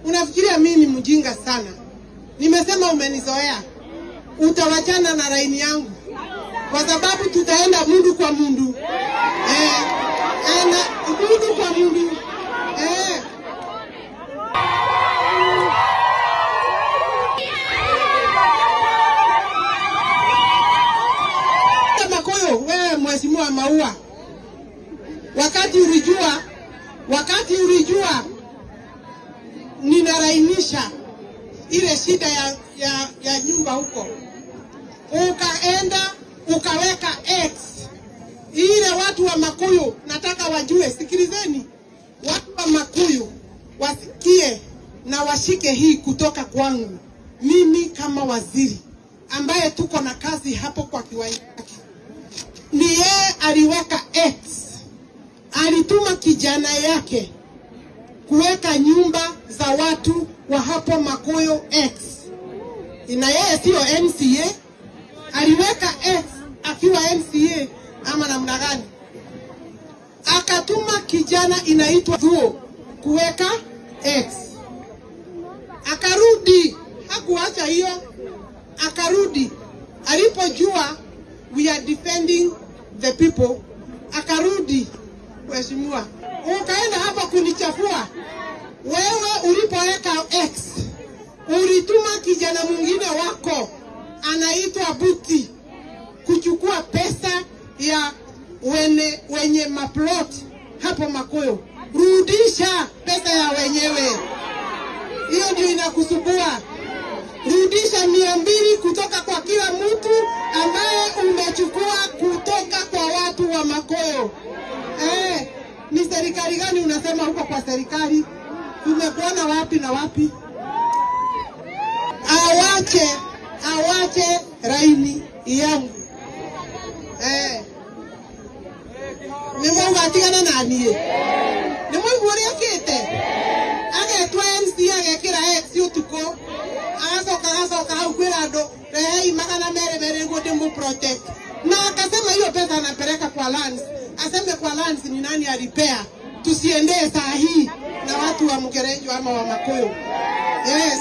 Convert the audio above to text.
Unafikiria mimi ni mjinga sana? Nimesema umenizoea. Utawachana na laini yangu. Kwa sababu tutaenda mundu kwa mundu. Mundu kwa mundu. Makoyo, wewe mheshimiwa Maua. Wakati ulijua ninarainisha ile shida ya nyumba huko, ukaenda ukaweka X. Ile watu wa Makuyu nataka wajue, sikilizeni, watu wa Makuyu wasikie na washike hii kutoka kwangu mimi kama waziri ambaye tuko na kazi hapo kwa kiwanja. Ni yeye aliweka X, alituma kijana yake kuweka nyumba za watu wa hapo Makuyu X. Ina yeye sio MCA, aliweka X akiwa MCA ama namna gani? Akatuma kijana inaitwa Thuo kuweka X. Akarudi, hakuacha hiyo, akarudi. Alipojua we are defending the people, akarudi. Mheshimiwa, ukaenda hapa kunichafua. Wewe ulipoweka X, ulituma kijana mwingine wako anaitwa Buti kuchukua pesa ya wenye maplot hapo Makuyu. Rudisha pesa ya wenyewe. Hiyo ndio inakusumbua. Rudisha 200 kutoka kwa kila mtu ambaye umechukua kutoka kwa watu wa Makuyu. Ni serikali gani unasema huko kwa serikali? Tumekuona wapi na wapi? Awache laini yangu. Nimwanga atigana nani? Nimwanga kete. Agetwa MCA agekira X utuko. Agasoka ukwira ando. Rehei magana mere ngo demu protect. Na akasema hiyo pesa anapeleka kwa lands. Aseme kwa lands ni nani alipea. Tusiendee saa hii na watu wa Mkerenjo ama wa Makuyu. Yes.